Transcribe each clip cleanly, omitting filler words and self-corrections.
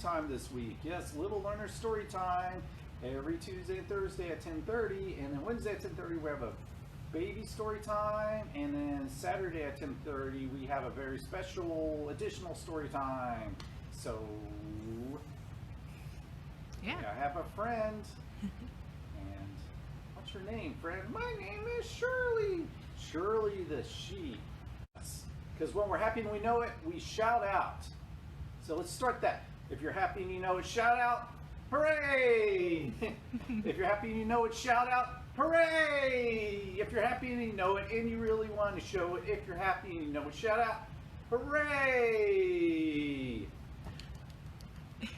time this week. Yes, Little Learner story time every Tuesday and Thursday at 10:30, and then Wednesday at 10:30 we have a baby story time, and then Saturday at 10:30 we have a very special additional story time. So yeah, I have a friend. And what's your name, friend? My name is Shirley. Shirley the sheep. Because when we're happy and we know it, we shout out. So let's start that. If you're happy and you know it, shout out, hooray! If you're happy and you know it, shout out, hooray! If you're happy and you know it and you really want to show it, if you're happy and you know it, shout out, hooray!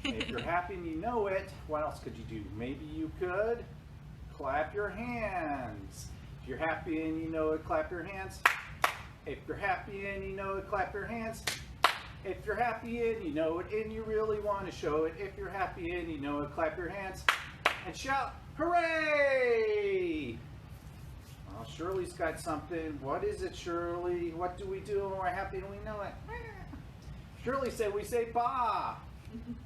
If you're happy and you know it, what else could you do? Maybe you could clap your hands. If you're happy and you know it, clap your hands. If you're happy and you know it, clap your hands. If you're happy and you know it and you really want to show it, if you're happy and you know it, clap your hands and shout, hooray! Well, Shirley's got something. What is it, Shirley? What do we do when we're happy and we know it? Shirley said we say ba.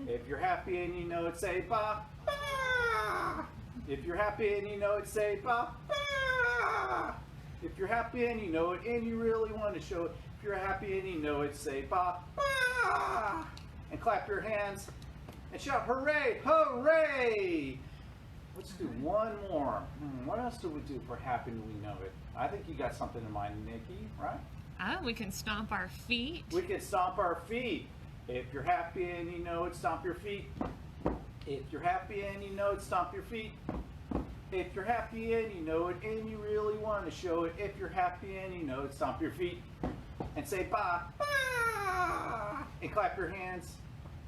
If you're happy and you know it, say ba, ba. If you're happy and you know it, say ba, ba. If you're happy and you know it and you really want to show it, if you're happy and you know it, say ba, ba. And clap your hands and shout hooray, hooray. Let's do one more. What else do we do for happy and we know it? I think you got something in mind, Nikki, right? Oh, we can stomp our feet. We can stomp our feet. If you're happy and you know it, stomp your feet. If you're happy and you know it, stomp your feet. If you're happy and you know it and you really want to show it, if you're happy and you know it, stomp your feet and say ba, ba, and clap your hands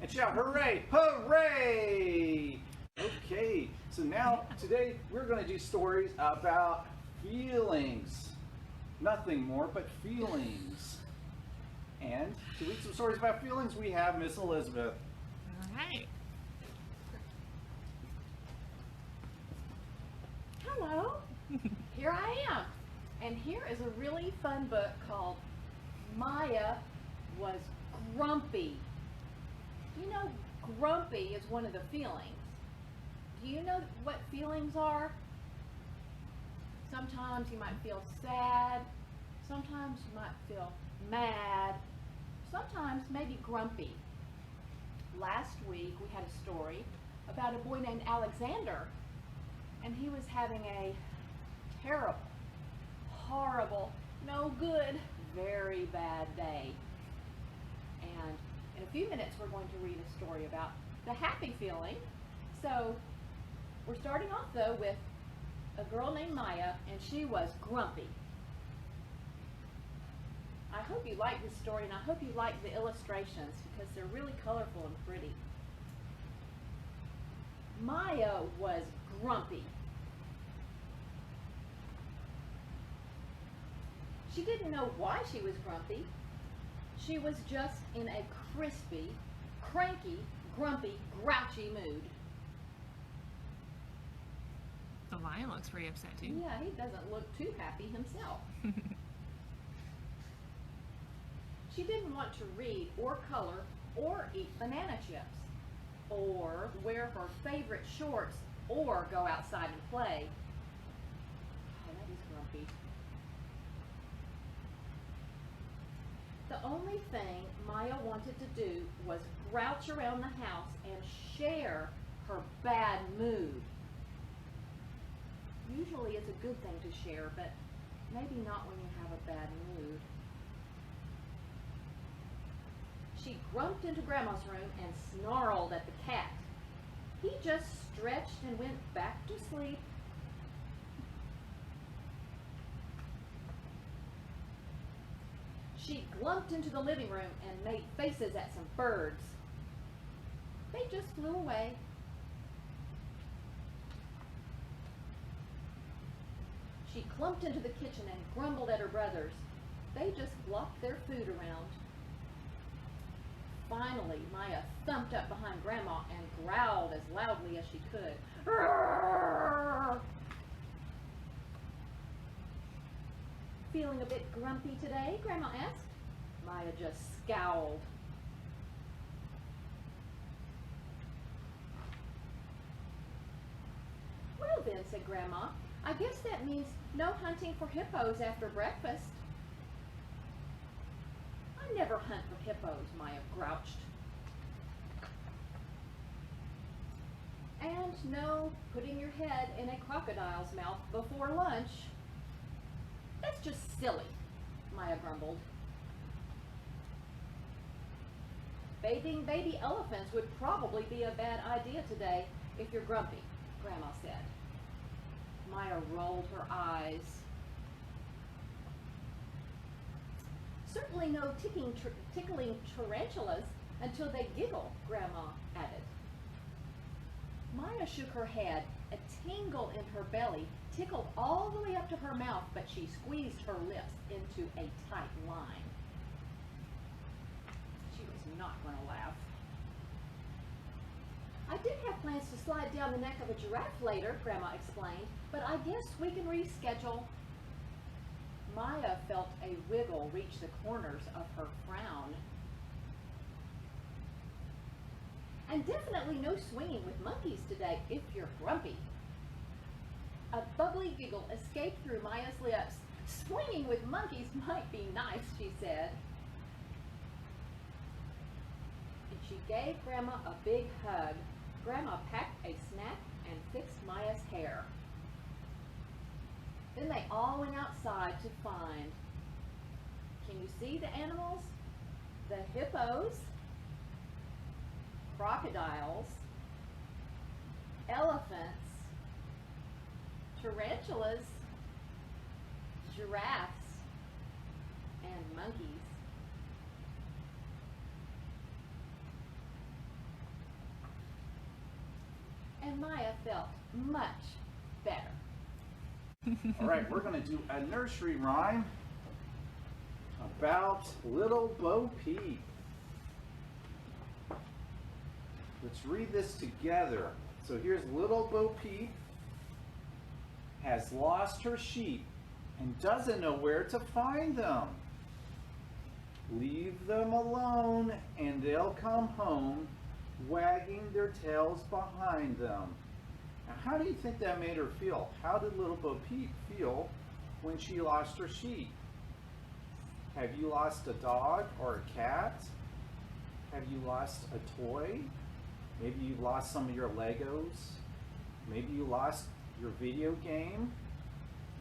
and shout hooray, hooray. Okay, so now today we're going to do stories about feelings. Nothing more but feelings. And to read some stories about feelings, we have Miss Elizabeth. All right. Hello, here I am, and here is a really fun book called Maya Was Grumpy. You know, grumpy is one of the feelings. Do you know what feelings are? Sometimes you might feel sad, sometimes you might feel mad, sometimes maybe grumpy. Last week we had a story about a boy named Alexander, and he was having a terrible, horrible, no good, very bad day. And in a few minutes we're going to read a story about the happy feeling. So we're starting off though with a girl named Maya, and she was grumpy. I hope you like this story, and I hope you like the illustrations because they're really colorful and pretty. Maya was grumpy. She didn't know why she was grumpy. She was just in a crispy, cranky, grumpy, grouchy mood. The lion looks pretty upset too. Yeah, he doesn't look too happy himself. She didn't want to read or color or eat banana chips or wear her favorite shorts or go outside and play. Oh, that is grumpy. The only thing Maya wanted to do was grouch around the house and share her bad mood. Usually it's a good thing to share, but maybe not when you have a bad mood. She grumped into Grandma's room and snarled at the cat. He just stretched and went back to sleep. She glumped into the living room and made faces at some birds. They just flew away. She clumped into the kitchen and grumbled at her brothers. They just flopped their food around. Finally, Maya thumped up behind Grandma and growled as loudly as she could. Roar! Feeling a bit grumpy today? Grandma asked. Maya just scowled. Well then, said Grandma, I guess that means no hunting for hippos after breakfast. I never hunt for hippos, Maya grouched. And no putting your head in a crocodile's mouth before lunch. That's just silly, Maya grumbled. Bathing baby elephants would probably be a bad idea today if you're grumpy, Grandma said. Maya rolled her eyes. Certainly no tickling tarantulas until they giggle, Grandma added. Maya shook her head. A tingle in her belly tickled all the way up to her mouth, but she squeezed her lips into a tight line. She was not going to laugh. I did have plans to slide down the neck of a giraffe later, Grandma explained, but I guess we can reschedule. Maya felt a wiggle reach the corners of her frown. And definitely no swinging with monkeys today if you're grumpy. A bubbly giggle escaped through Maya's lips. Swinging with monkeys might be nice, she said. And she gave Grandma a big hug. Grandma packed a snack and fixed Maya's hair. Then they all went outside to find, can you see the animals? The hippos, crocodiles, elephants, tarantulas, giraffes, and monkeys. And Maya felt much better. All right, we're going to do a nursery rhyme about little Bo Peep. Let's read this together. So here's little Bo Peep has lost her sheep and doesn't know where to find them. Leave them alone and they'll come home, wagging their tails behind them. Now, how do you think that made her feel? How did little Bo Peep feel when she lost her sheep? Have you lost a dog or a cat? Have you lost a toy? Maybe you lost some of your Legos. Maybe you lost your video game.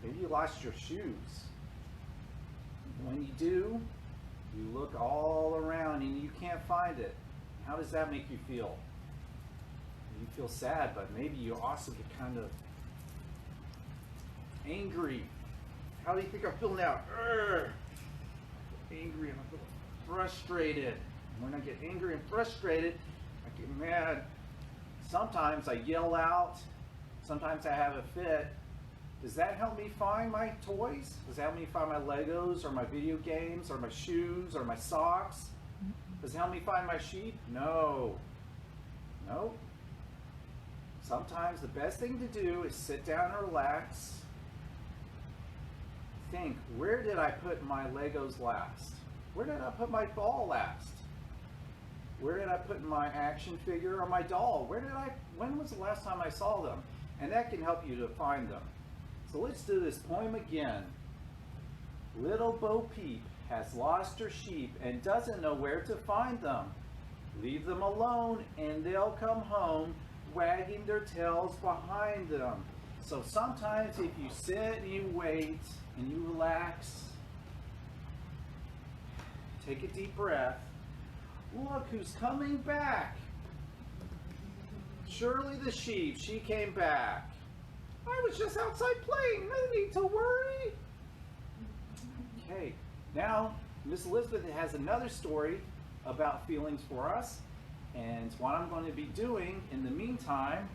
Maybe you lost your shoes. When you do, you look all around and you can't find it. How does that make you feel? You feel sad, but maybe you also get kind of angry. How do you think I feel now? Angry and I feel frustrated. When I get angry and frustrated, I get mad. Sometimes I yell out. Sometimes I have a fit. Does that help me find my toys? Does that help me find my Legos or my video games or my shoes or my socks? Does it help me find my sheep? No. No. Sometimes the best thing to do is sit down and relax. Think, where did I put my Legos last? Where did I put my ball last? Where did I put my action figure or my doll? When was the last time I saw them? And that can help you to find them. So let's do this poem again. Little Bo Peep has lost her sheep and doesn't know where to find them. Leave them alone and they'll come home, wagging their tails behind them. So sometimes if you sit and you wait and you relax, take a deep breath. Look who's coming back. Shirley the sheep, she came back. I was just outside playing, no need to worry. Okay, now Miss Elizabeth has another story about feelings for us. And what I'm going to be doing in the meantime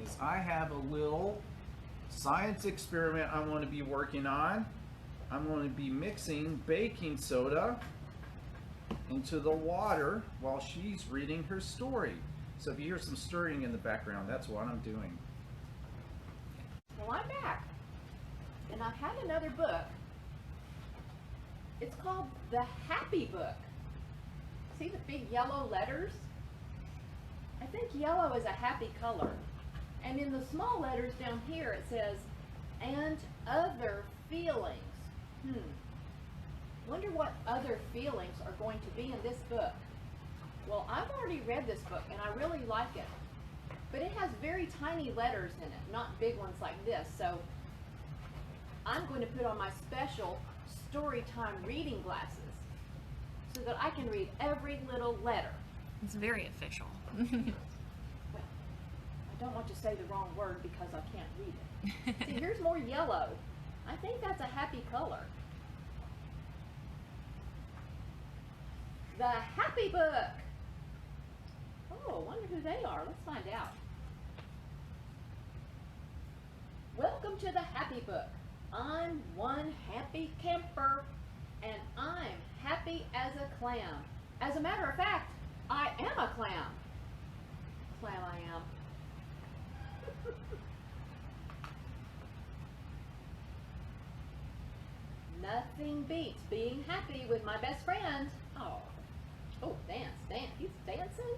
is I have a little science experiment I'm going to be working on. I'm going to be mixing baking soda into the water while she's reading her story. So if you hear some stirring in the background, that's what I'm doing. Well, I'm back. And I had another book. It's called The Happy Book. See the big yellow letters? I think yellow is a happy color. And in the small letters down here it says, and other feelings. Wonder what other feelings are going to be in this book. Well, I've already read this book and I really like it. But it has very tiny letters in it, not big ones like this. So I'm going to put on my special story time reading glasses so that I can read every little letter. It's very official. Well, I don't want to say the wrong word because I can't read it. See, here's more yellow. I think that's a happy color. The Happy Book. Oh, I wonder who they are. Let's find out. Welcome to the Happy Book. I'm one happy camper, and I'm happy as a clam. As a matter of fact, I am a clam. Clam I am. Nothing beats being happy with my best friend. Oh, dance. He's dancing.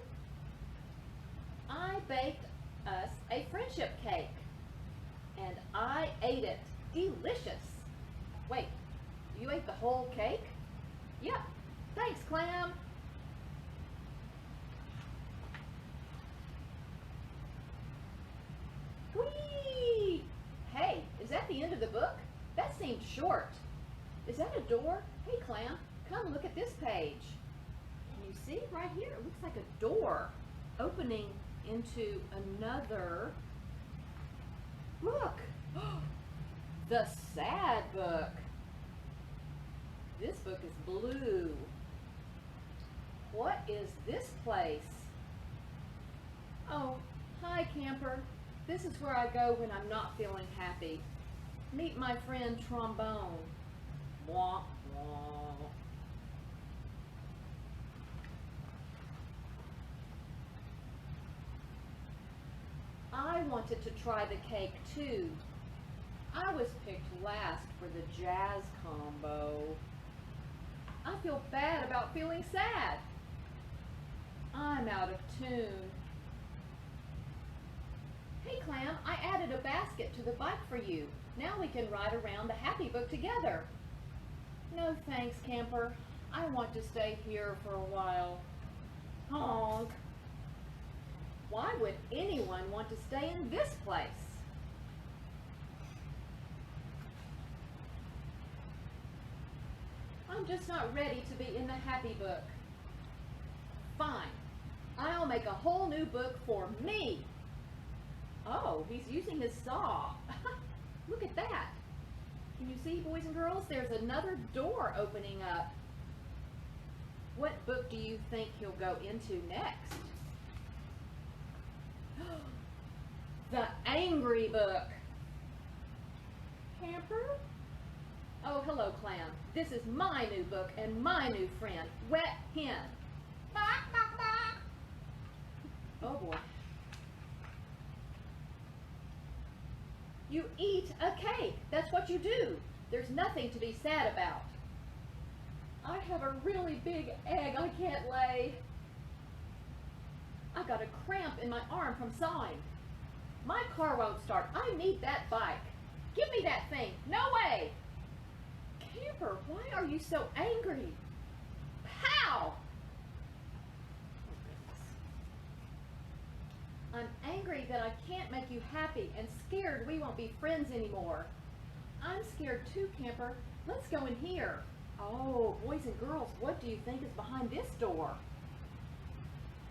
I baked us a friendship cake, and I ate it. Delicious. Wait, you ate the whole cake? Yep. Thanks, Clam. Whee! Hey, is that the end of the book? That seemed short. Is that a door? Hey, Clam, come look at this page. Can you see right here? It looks like a door opening into another book. The sad book. This book is blue. What is this place? Oh, hi, camper. This is where I go when I'm not feeling happy. Meet my friend Trombone. Wah, wah. I wanted to try the cake too. I was picked last for the jazz combo. I feel bad about feeling sad. I'm out of tune. Hey, Clam, I added a basket to the bike for you. Now we can ride around the Happy Book together. No thanks, camper. I want to stay here for a while. Honk. Why would anyone want to stay in this place? I'm just not ready to be in the Happy Book. Fine. I'll make a whole new book for me. Oh, he's using his saw. Look at that. Can you see, boys and girls? There's another door opening up. What book do you think he'll go into next? The Angry Book. Camper? Oh, hello, Clam. This is my new book and my new friend, Wet Hen. Oh, boy. You eat a cake. That's what you do. There's nothing to be sad about. I have a really big egg I can't lay. I got a cramp in my arm from sawing. My car won't start. I need that bike. Give me that thing. No way. Camper, why are you so angry? Pow! I'm angry that I can't make you happy and scared we won't be friends anymore. I'm scared too, Camper. Let's go in here. Oh, boys and girls, what do you think is behind this door?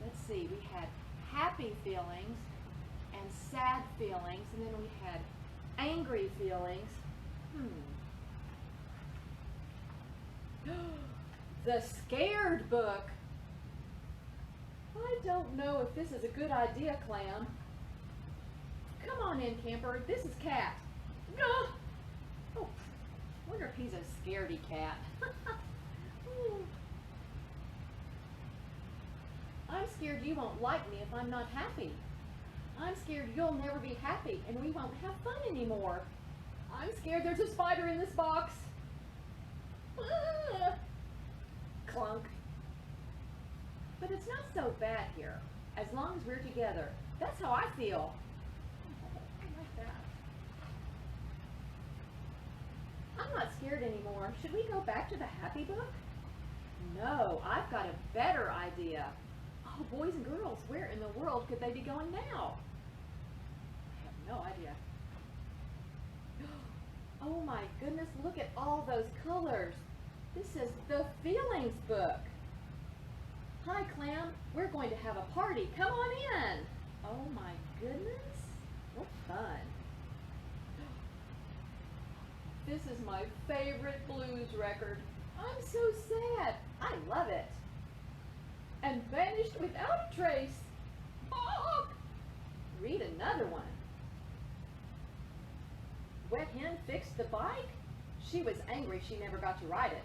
Let's see, we had happy feelings and sad feelings, and then we had angry feelings. The Scared Book. I don't know if this is a good idea, Clam. Come on in, Camper. This is Cat. Oh, wonder if he's a scaredy cat. I'm scared you won't like me if I'm not happy. I'm scared you'll never be happy and we won't have fun anymore. I'm scared there's a spider in this box. Clunk. But it's not so bad here, as long as we're together. That's how I feel. not scared anymore. Should we go back to the happy book? No, I've got a better idea. Oh, boys and girls, where in the world could they be going now? I have no idea. Oh my goodness, look at all those colors. This is the Feelings book. Hi, Clam. We're going to have a party. Come on in. Oh my goodness. What fun. This is my favorite blues record. I'm so sad. I love it. And vanished without a trace. Honk. Read another one. Wet Hen fixed the bike? She was angry she never got to ride it.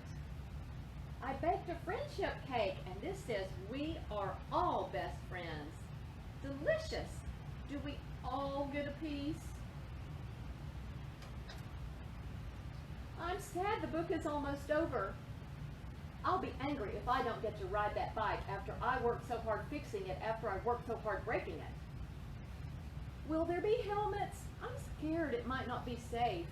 I baked a friendship cake, and this says we are all best friends. Delicious. Do we all get a piece? I'm sad the book is almost over. I'll be angry if I don't get to ride that bike after I worked so hard fixing it, after I worked so hard breaking it. Will there be helmets? I'm scared it might not be safe.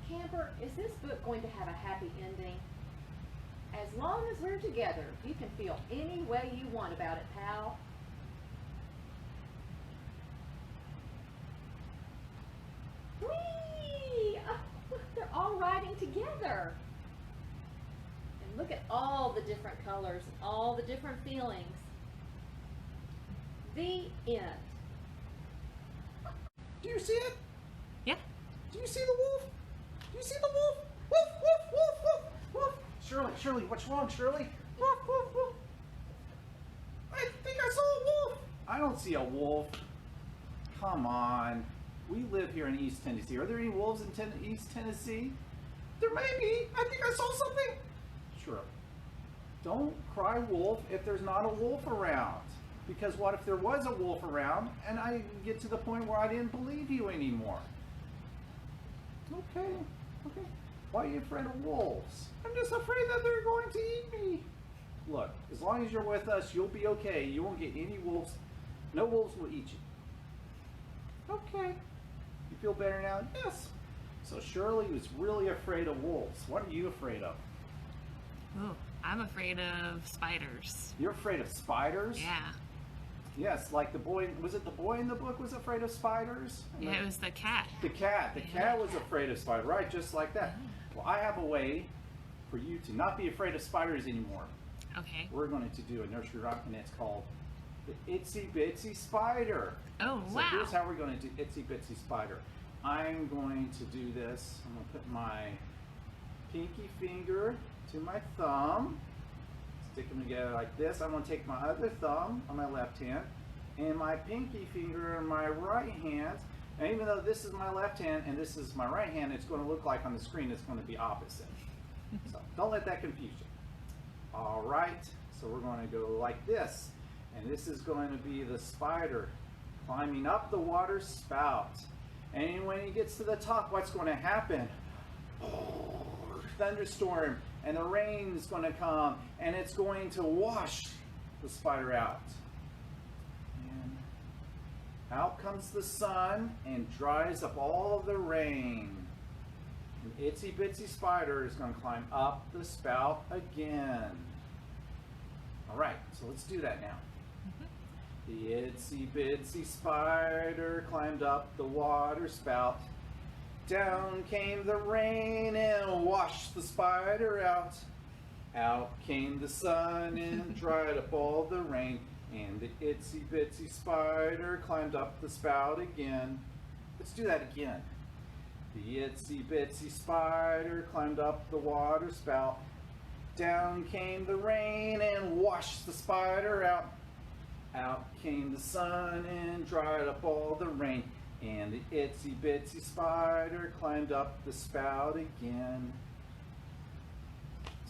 Camper, is this book going to have a happy ending? As long as we're together, you can feel any way you want about it, pal. Whee! Oh, they're all riding together. And look at all the different colors and all the different feelings. The end. Do you see it? Yeah. Do you see the wolf? Do you see the wolf? Woof, woof, woof, woof, woof. Shirley, what's wrong, Shirley? Woof, woof, woof. I think I saw a wolf. I don't see a wolf. Come on. We live here in East Tennessee. Are there any wolves in East Tennessee? There may be. I think I saw something. Shirley, don't cry wolf if there's not a wolf around. Because what if there was a wolf around and I get to the point where I didn't believe you anymore? Okay. Why are you afraid of wolves? I'm just afraid that they're going to eat me. Look, as long as you're with us, you'll be okay. You won't get any wolves. No wolves will eat you. Okay. You feel better now? Yes. So Shirley was really afraid of wolves. What are you afraid of? Oh, I'm afraid of spiders. You're afraid of spiders? Yeah. Yes, like the boy, was it the boy in the book was afraid of spiders? Yeah, it was the cat. The cat was afraid of spiders, right? Just like that. Well, I have a way for you to not be afraid of spiders anymore. Okay. We're going to do a nursery rhyme, and it's called the Itsy-Bitsy Spider. Oh, So wow. here's how we're going to do Itsy-Bitsy Spider. I'm going to do this. I'm going to put my pinky finger to my thumb. Stick them together like this. I'm going to take my other thumb on my left hand and my pinky finger in my right hand. And even though this is my left hand and this is my right hand, it's going to look like on the screen it's going to be opposite. So don't let that confuse you. All right, so we're going to go like this. And this is going to be the spider climbing up the water spout. And when he gets to the top, what's going to happen? Thunderstorm, and the rain is going to come, and it's going to wash the spider out. And out comes the sun and dries up all the rain. And Itsy-Bitsy Spider is going to climb up the spout again. All right, so let's do that now. The Itsy-Bitsy Spider climbed up the water spout. Down came the rain and washed the spider out. Out came the sun and dried up all the rain. And the Itsy-Bitsy Spider climbed up the spout again. Let's do that again. The Itsy-Bitsy Spider climbed up the water spout. Down came the rain and washed the spider out. Out came the sun and dried up all the rain. And the Itsy-Bitsy Spider climbed up the spout again.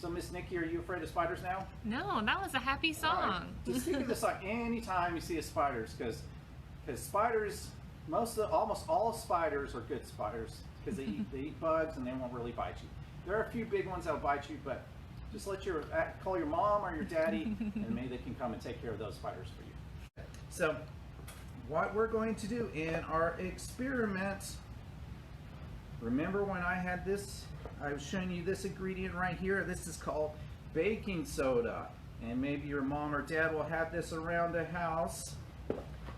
So, Miss Nikki, are you afraid of spiders now? No, that was a happy song. All right. Just think of this like anytime you see a spiders, because spiders, almost all spiders are good spiders, because they eat bugs and they won't really bite you. There are a few big ones that'll bite you, but just call your mom or your daddy, and maybe they can come and take care of those spiders for you. So, what we're going to do in our experiment, Remember when I had this, I was showing you this ingredient right here? This is called baking soda. And maybe your mom or dad will have this around the house.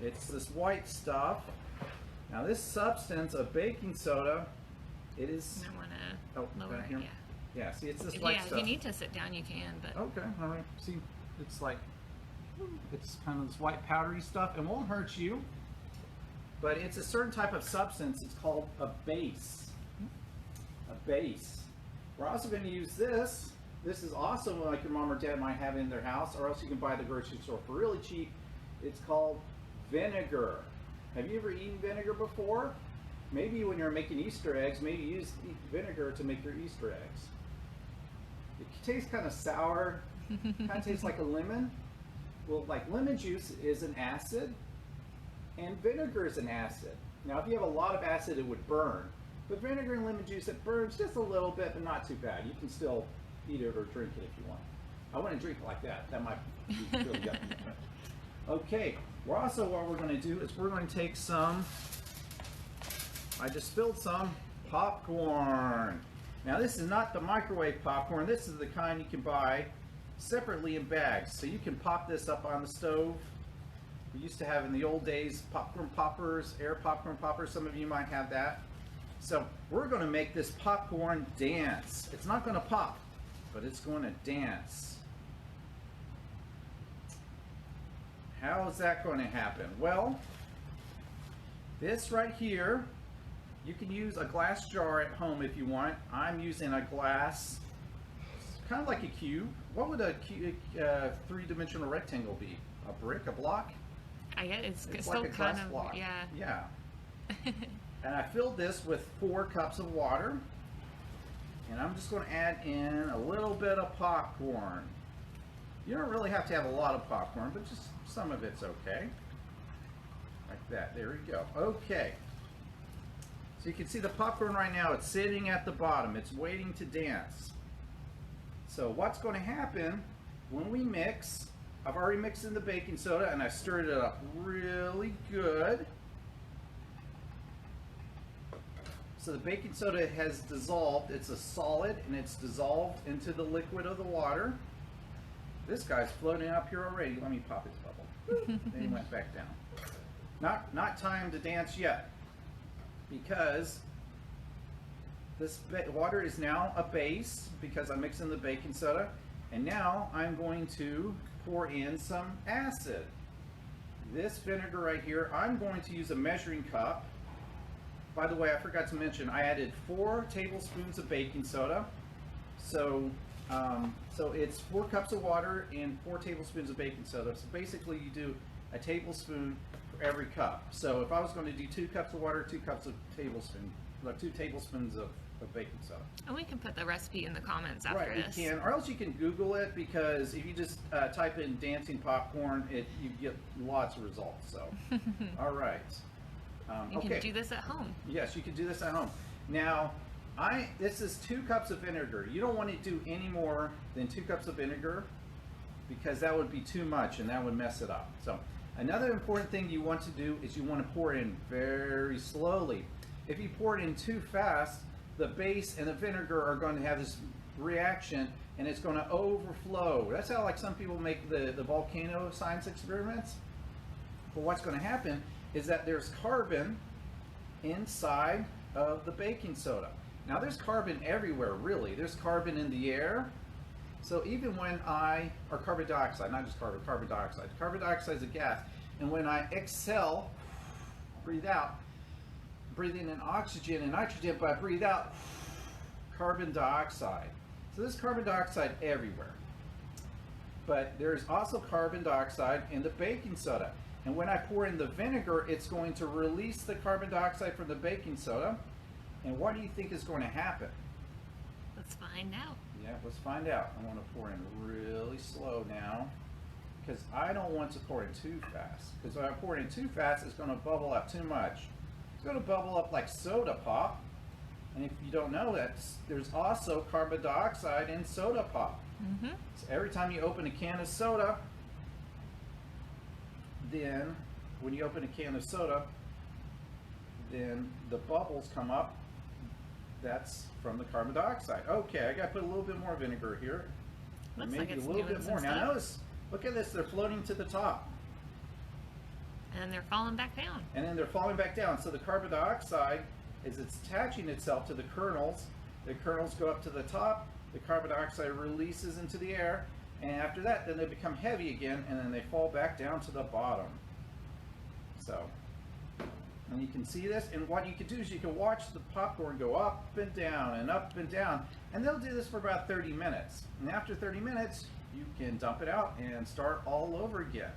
It's this white stuff. Now this substance of baking soda, it is... I want to lower down it, here? yeah. Yeah, see, it's this white Yeah, stuff. if you need to sit down, you can, but... Okay, all right. See, it's like, it's kind of this white powdery stuff. It won't hurt you, but it's a certain type of substance. It's called a base. A base. We're also going to use this. This is also like your mom or dad might have in their house, or else you can buy at the grocery store for really cheap. It's called vinegar. Have you ever eaten vinegar before? Maybe when you're making Easter eggs, maybe use vinegar to make your Easter eggs. It tastes kind of sour, kind of tastes like a lemon. Well, like lemon juice is an acid, and vinegar is an acid. Now, if you have a lot of acid, it would burn. But vinegar and lemon juice, it burns just a little bit, but not too bad. You can still eat it or drink it if you want. I wouldn't drink it like that. That might be really yucky. Okay, we're also, what we're going to do is we're going to take some, I just spilled some popcorn. Now this is not the microwave popcorn. This is the kind you can buy separately in bags. So you can pop this up on the stove. We used to have in the old days popcorn poppers, air popcorn poppers. Some of you might have that. So we're going to make this popcorn dance. It's not going to pop, but it's going to dance. How is that going to happen? Well, this right here, you can use a glass jar at home if you want. I'm using a glass, kind of like a cube. What would a three-dimensional rectangle be? A brick, a block? I guess it's It's still like a kind glass of, block. yeah. Yeah. And I filled this with 4 cups of water. And I'm just going to add in a little bit of popcorn. You don't really have to have a lot of popcorn, but just some of it's okay. Like that. There we go. Okay. So you can see the popcorn right now. It's sitting at the bottom. It's waiting to dance. So what's going to happen when we mix, I've already mixed in the baking soda and I stirred it up really good. So the baking soda has dissolved. It's a solid and it's dissolved into the liquid of the water. This guy's floating up here already. Let me pop his bubble. Then he went back down. Not time to dance yet, because this water is now a base because I'm mixing the baking soda, and now I'm going to pour in some acid. This vinegar right here, I'm going to use a measuring cup. By the way, I forgot to mention, I added 4 tablespoons of baking soda. So it's 4 cups of water and 4 tablespoons of baking soda. So basically you do a tablespoon for every cup. So if I was going to do 2 cups of water, 2 cups of tablespoon, like 2 tablespoons of baking soda. And we can put the recipe in the comments after Right, this. you can, or else you can Google it, because if you just type in dancing popcorn, you get lots of results. So, all right. You okay. can do this at home. Yes, you can do this at home. Now, this is 2 cups of vinegar. You don't want to do any more than 2 cups of vinegar, because that would be too much and that would mess it up. So another important thing you want to do is you want to pour in very slowly. If you pour it in too fast, the base and the vinegar are going to have this reaction and it's going to overflow. That's how, like, some people make the volcano science experiments. But what's going to happen is that there's carbon inside of the baking soda. Now there's carbon everywhere, really. There's carbon in the air. So even when or carbon dioxide, not just carbon dioxide. Carbon dioxide is a gas. And when I exhale, breathe out, breathe in oxygen and nitrogen, but I breathe out carbon dioxide. So there's carbon dioxide everywhere. But there's also carbon dioxide in the baking soda. And when I pour in the vinegar, it's going to release the carbon dioxide from the baking soda. And what do you think is going to happen? Let's find out. Yeah, let's find out. I want to pour in really slow now, because I don't want to pour in too fast. Because when I pour in too fast, it's going to bubble up too much. It's going to bubble up like soda pop. And if you don't know that, there's also carbon dioxide in soda pop. Mm-hmm. So every time you open a can of soda, then when you open a can of soda, then the bubbles come up that's from the carbon dioxide. Okay, I got to put a little bit more vinegar here. Looks Maybe like it's a little doing bit some more. Now stuff. notice, look at this, they're floating to the top. And they're falling back down. And then they're falling back down. So the carbon dioxide is it's attaching itself to the kernels. The kernels go up to the top, the carbon dioxide releases into the air, and after that then they become heavy again and then they fall back down to the bottom. So, and you can see this, and what you can do is you can watch the popcorn go up and down and up and down, and they'll do this for about 30 minutes. And after 30 minutes, you can dump it out and start all over again.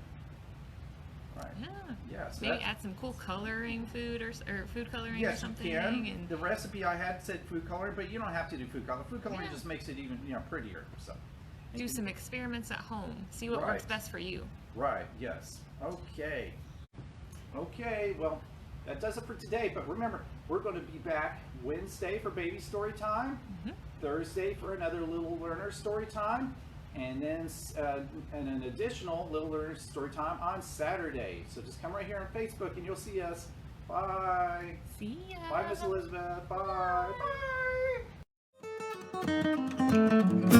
Right. Yeah. Yeah, so Maybe that's- add some cool coloring food or food coloring or Yes, something. you can. And The recipe I had said food coloring, but you don't have to do food coloring. Food coloring Yeah. just makes it even, prettier. So. do some experiments at home. See what works Right. best for you. Right. Yes. Okay. Okay. Well, that does it for today. But remember, we're going to be back Wednesday for baby story time, Thursday for another little learner story time, and then and an additional little learner story time on Saturday. So just come right here on Facebook and you'll see us. Bye. See ya. Bye, Miss Elizabeth. Bye. Bye.